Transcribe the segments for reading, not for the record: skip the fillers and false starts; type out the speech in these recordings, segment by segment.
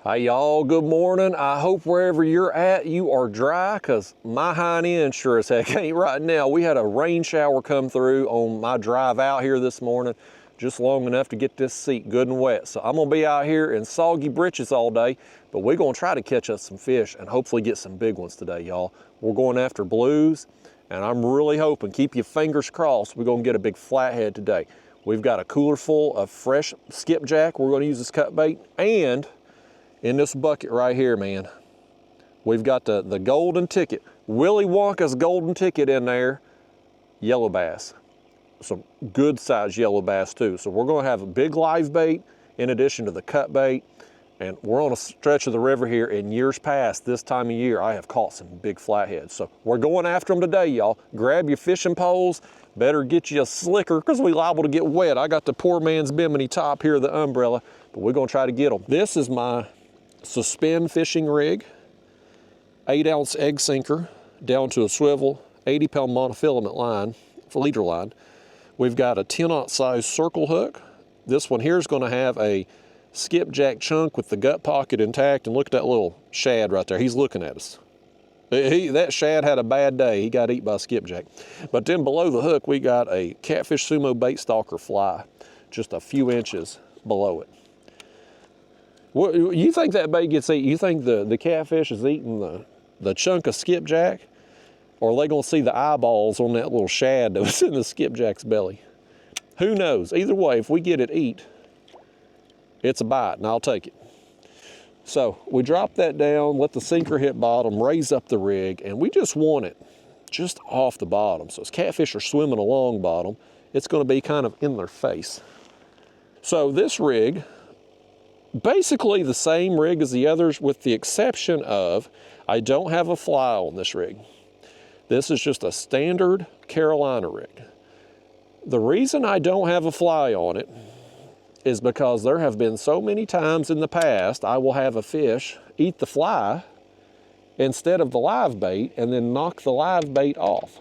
Hey y'all, good morning. I hope wherever you're at, you are dry, because my hind end sure as heck ain't right now. We had a rain shower come through on my drive out here this morning, just long enough to get this seat good and wet. So I'm gonna be out here in soggy britches all day, but we're gonna try to catch us some fish and hopefully get some big ones today, y'all. We're going after blues, and I'm really hoping, keep your fingers crossed, we're gonna get a big flathead today. We've got a cooler full of fresh skipjack we're gonna use as cut bait, and in this bucket right here, man, we've got the golden ticket, Willy Wonka's golden ticket in there, yellow bass. Some good sized yellow bass too. So we're gonna have a big live bait in addition to the cut bait. And we're on a stretch of the river here. In years past, this time of year, I have caught some big flatheads. So we're going after them today, y'all. Grab your fishing poles. Better get you a slicker, because we're liable to get wet. I got the poor man's bimini top here, the umbrella, but we're gonna try to get them. This is my suspend fishing rig, 8-ounce egg sinker down to a swivel, 80-pound monofilament line, leader line. We've got a 10-aught size circle hook. This one here is going to have a skipjack chunk with the gut pocket intact, and look at that little shad right there. He's looking at us. That shad had a bad day. He got eaten by a skipjack. But then below the hook, we got a Catfish Sumo bait stalker fly, just a few inches below it. What, you think that bait gets eaten? You think the catfish is eating the chunk of skipjack? Or are they gonna see the eyeballs on that little shad that was in the skipjack's belly? Who knows? Either way, if we get it eat, it's a bite, and I'll take it. So we drop that down, let the sinker hit bottom, raise up the rig, and we just want it just off the bottom. So as catfish are swimming along bottom, it's gonna be kind of in their face. So this rig, basically the same rig as the others, with the exception of I don't have a fly on this rig. This is just a standard Carolina rig. The reason I don't have a fly on it is because there have been so many times in the past I will have a fish eat the fly instead of the live bait and then knock the live bait off.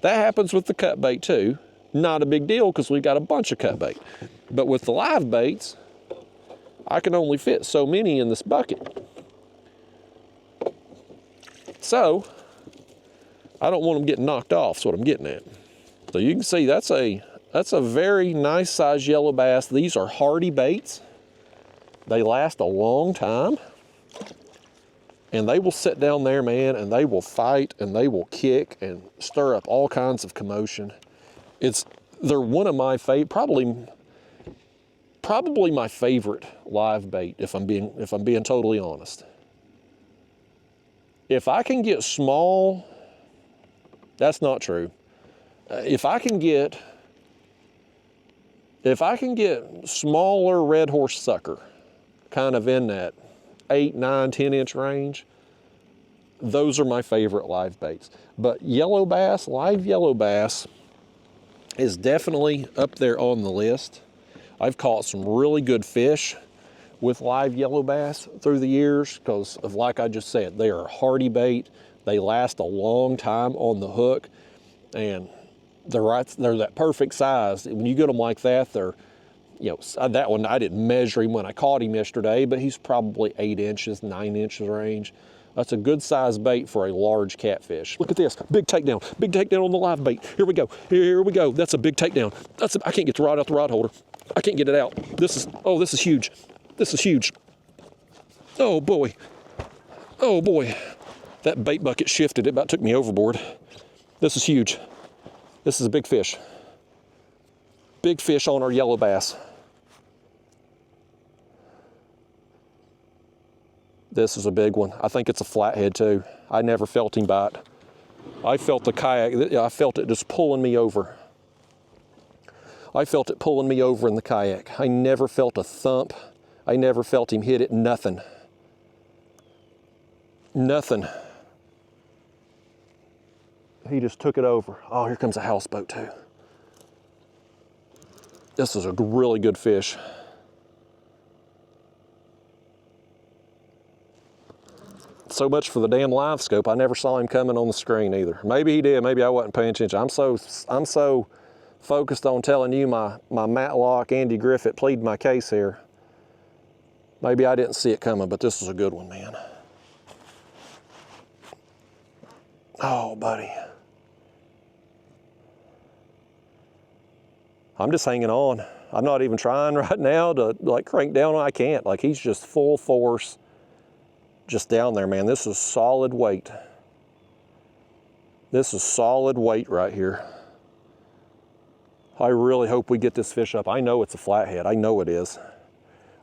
That happens with the cut bait too. Not a big deal because we've got a bunch of cut bait. But with the live baits, I can only fit so many in this bucket. So I don't want them getting knocked off, is what I'm getting at. So you can see that's a very nice size yellow bass. These are hardy baits. They last a long time. And they will sit down there, man, and they will fight and they will kick and stir up all kinds of commotion. They're one of my favorite, probably my favorite live bait, if I'm being totally honest. If I can get small, that's not true. If I can get smaller red horse sucker, kind of in that 8, 9, 10 inch range, those are my favorite live baits. But yellow bass, live yellow bass, is definitely up there on the list. I've caught some really good fish with live yellow bass through the years because of, like I just said, they are a hardy bait. They last a long time on the hook, and they're that perfect size. When you get them like that, they're, you know, that one, I didn't measure him when I caught him yesterday, but he's probably 8 inches, 9 inches range. That's a good size bait for a large catfish. Look at this, big takedown on the live bait. Here we go, here we go. That's a big takedown. I can't get the rod out the rod holder. I can't get it out. This is huge. This is huge. Oh boy. Oh boy. That bait bucket shifted. It about took me overboard. This is huge. This is a big fish. Big fish on our yellow bass. This is a big one. I think it's a flathead too. I never felt him bite. I felt the kayak, I felt it just pulling me over. I felt it pulling me over in the kayak. I never felt a thump. I never felt him hit it, nothing. Nothing. He just took it over. Oh, here comes a houseboat too. This is a really good fish. So much for the damn live scope. I never saw him coming on the screen either. Maybe he did, maybe I wasn't paying attention. I'm so focused on telling you my Matlock Andy Griffith pleaded my case here. Maybe I didn't see it coming, but this is a good one, man. Oh, buddy. I'm just hanging on. I'm not even trying right now to like crank down. I can't. Like, he's just full force just down there, man. This is solid weight. This is solid weight right here. I really hope we get this fish up. I know it's a flathead. I know it is.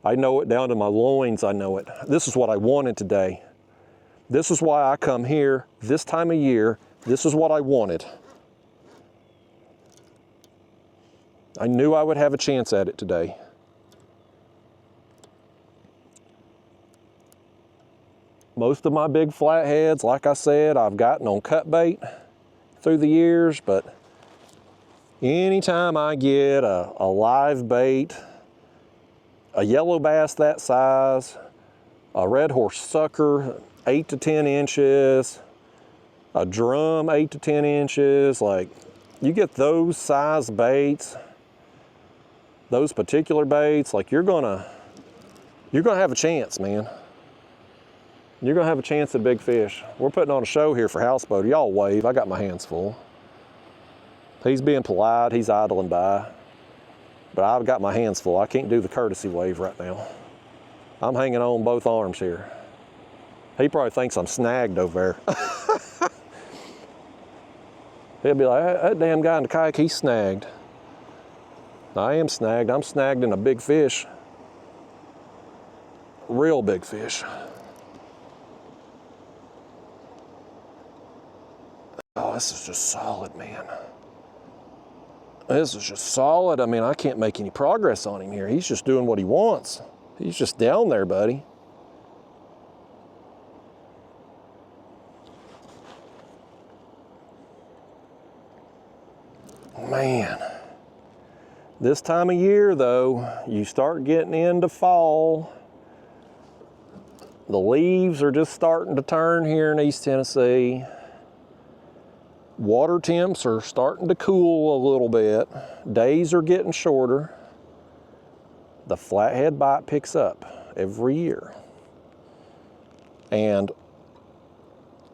I know it down to my loins. I know it. This is what I wanted today. This is why I come here this time of year. This is what I wanted. I knew I would have a chance at it today. Most of my big flatheads, like I said, I've gotten on cut bait through the years, but anytime I get a live bait, a yellow bass that size, a red horse sucker, 8 to 10 inches, a drum 8 to 10 inches, like, you get those size baits, those particular baits, like, you're gonna have a chance, man. You're gonna have a chance at big fish. We're putting on a show here for Houseboat. Y'all wave, I got my hands full. He's being polite, he's idling by, but I've got my hands full. I can't do the courtesy wave right now. I'm hanging on both arms here. He probably thinks I'm snagged over there. He'll be like, that damn guy in the kayak, he's snagged. I am snagged. I'm snagged in a big fish. Real big fish. Oh, this is just solid, man. This is just solid. I mean, I can't make any progress on him here. He's just doing what he wants. He's just down there, buddy. Man. This time of year, though, you start getting into fall. The leaves are just starting to turn here in East Tennessee. Water temps are starting to cool a little bit. Days are getting shorter. The flathead bite picks up every year. And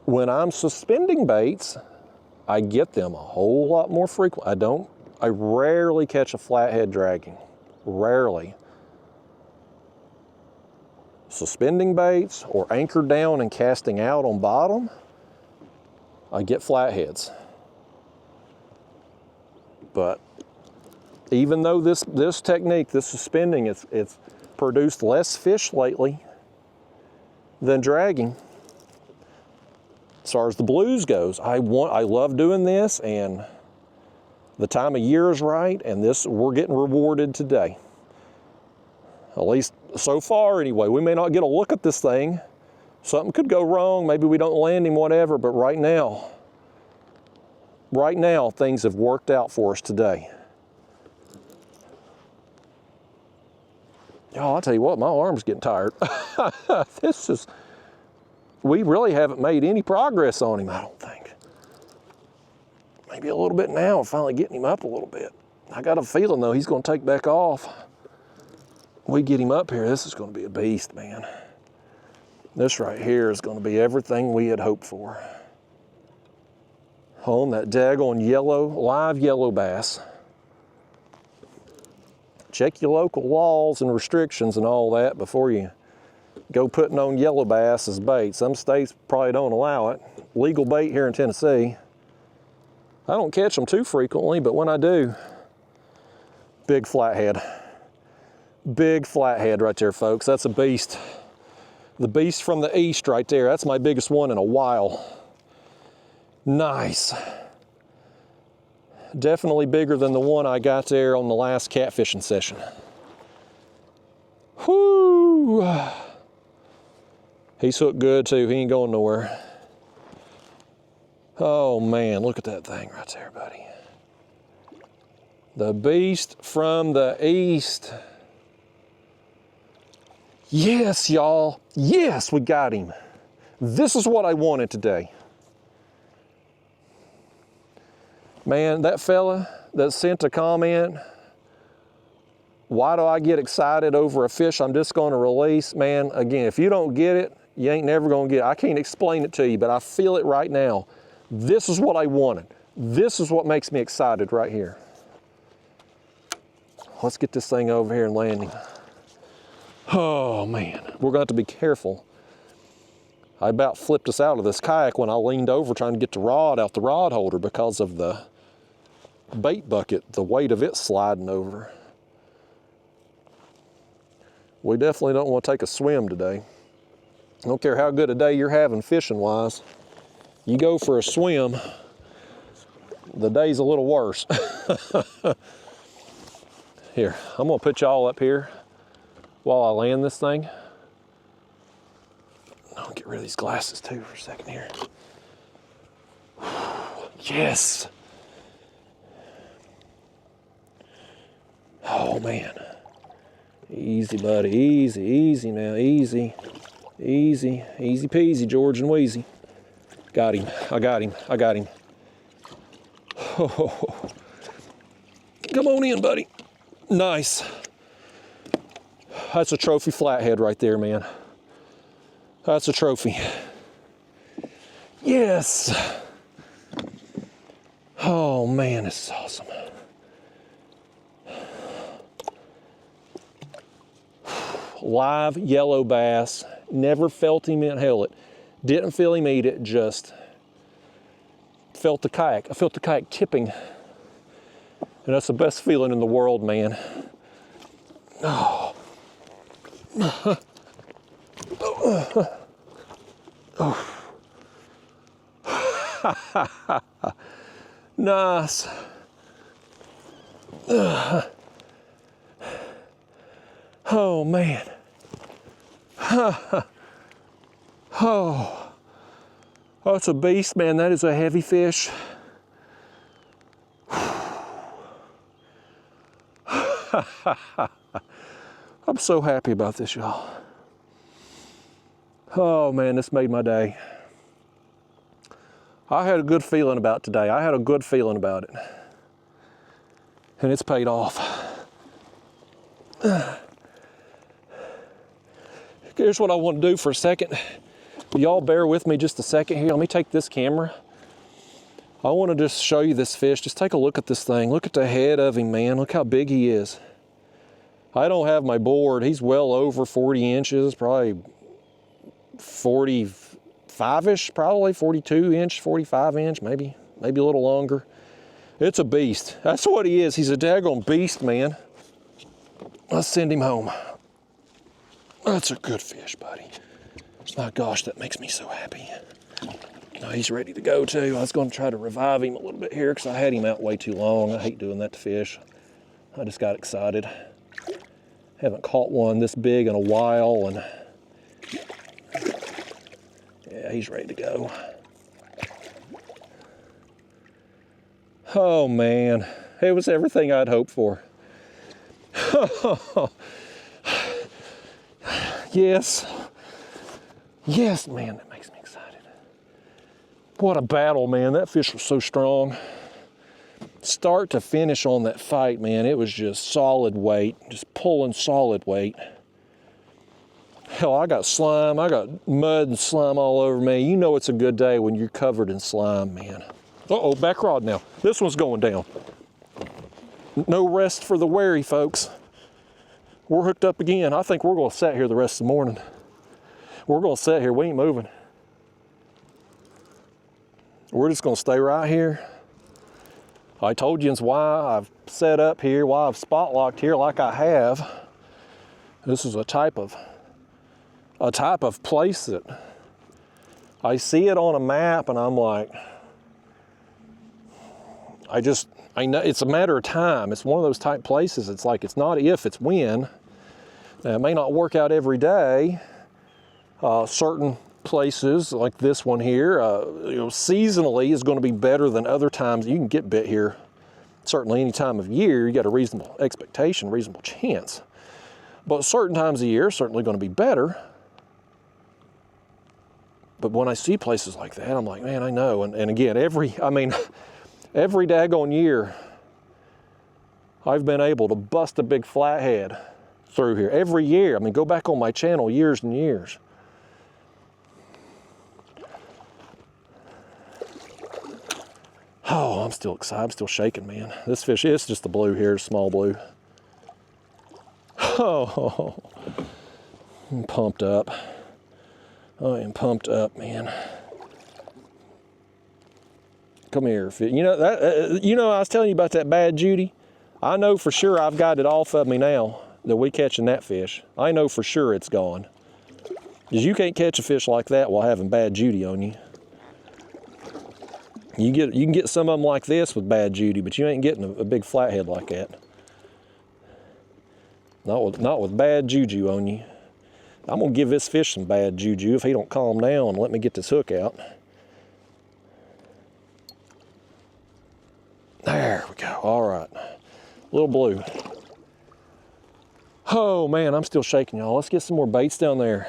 when I'm suspending baits, I get them a whole lot more frequent. I rarely catch a flathead dragging, rarely. Suspending baits or anchored down and casting out on bottom, I get flatheads. But even though this technique, this suspending, it's produced less fish lately than dragging. As far as the blues goes, I love doing this, and the time of year is right, and we're getting rewarded today. At least so far anyway. We may not get a look at this thing. Something could go wrong, maybe we don't land him, whatever, but right now things have worked out for us today. Y'all, I'll tell you what, my arm's getting tired. We really haven't made any progress on him, I don't think. Maybe a little bit now, finally getting him up a little bit. I got a feeling though, he's gonna take back off. We get him up here, this is gonna be a beast, man. This right here is gonna be everything we had hoped for. On that daggone live yellow bass. Check your local laws and restrictions and all that before you go putting on yellow bass as bait. Some states probably don't allow it. Legal bait here in Tennessee. I don't catch them too frequently, but when I do, big flathead. Big flathead right there, folks. That's a beast. The beast from the east right there. That's my biggest one in a while. Nice. Definitely bigger than the one I got there on the last catfishing session. Whoo! He's hooked good too, he ain't going nowhere. Oh man, look at that thing right there, buddy. The beast from the east. Yes, y'all, yes, we got him. This is what I wanted today. Man, that fella that sent a comment Why do I get excited over a fish I'm just going to release? Man, again, if you don't get it, you ain't never going to get it. I can't explain it to you, but I feel it right now. This is what I wanted. This is what makes me excited right here. Let's get this thing over here and landing. Oh man, we're going to have to be careful. I about flipped us out of this kayak when I leaned over trying to get the rod out the rod holder because of the bait bucket, the weight of it sliding over. We definitely don't want to take a swim today. I don't care how good a day you're having fishing wise. You go for a swim, the day's a little worse. Here, I'm gonna put y'all up here while I land this thing. I'll get rid of these glasses too for a second here. Yes. Oh man. Easy, buddy, easy, easy now, easy. Easy, easy peasy, George and Wheezy. Got him, I got him, I got him. Oh. Come on in, buddy. Nice. That's a trophy flathead right there, man. That's a trophy. Yes. Oh man, this is awesome. Live yellow bass. Never felt him inhale it. Didn't feel him eat it, just felt the kayak. I felt the kayak tipping. And that's the best feeling in the world, man. Oh. Nice. Oh man. Oh, that's a beast, man. That is a heavy fish. I'm so happy about this, y'all. Oh man, this made my day. I had a good feeling about today. I had a good feeling about it. And it's paid off. Here's what I want to do for a second. Y'all bear with me just a second here. Let me take this camera. I want to just show you this fish. Just take a look at this thing. Look at the head of him, man. Look how big he is. I don't have my board. He's well over 40 inches, probably 45-ish, probably 42 inch, 45 inch, maybe a little longer. It's a beast. That's what he is. He's a daggone beast, man. Let's send him home. That's a good fish, buddy. My gosh, that makes me so happy. Oh, he's ready to go too. I was going to try to revive him a little bit here because I had him out way too long. I hate doing that to fish. I just got excited. Haven't caught one this big in a while, and yeah, he's ready to go. Oh man, it was everything I'd hoped for. Yes. Yes, man, that makes me excited. What a battle, man. That fish was so strong. Start to finish on that fight, man, it was just solid weight, just pulling solid weight. Hell, I got slime, I got mud and slime all over me. You know it's a good day when you're covered in slime, man. Uh-oh, back rod now. This one's going down. No rest for the wary, folks. We're hooked up again. I think we're gonna sit here the rest of the morning. We're gonna sit here, we ain't moving. We're just gonna stay right here. I told you it's why I've set up here, why I've spot locked here like I have. This is a type of place that I see it on a map and I'm like, I know it's a matter of time. It's one of those type places. It's like, it's not if, it's when. Now, it may not work out every day. Certain places like this one here, seasonally is going to be better than other times. You can get bit here certainly any time of year. You got a reasonable expectation, reasonable chance. But certain times of year certainly going to be better. But when I see places like that, I'm like, man, I know. And again, every daggone year, I've been able to bust a big flathead through here every year. I mean, go back on my channel years and years. Oh, I'm still excited. I'm still shaking, man. This fish is just the blue here, small blue. Oh, I'm pumped up. I am pumped up, man. Come here, fish. You know that. I was telling you about that bad Judy. I know for sure I've got it off of me now that we catching that fish. I know for sure it's gone. Because you can't catch a fish like that while having bad Judy on you. You can get some of them like this with bad Judy, but you ain't getting a big flathead like that. Not with bad juju on you. I'm gonna give this fish some bad juju if he don't calm down and let me get this hook out. There we go. All right. Little blue. Oh man, I'm still shaking, y'all. Let's get some more baits down there.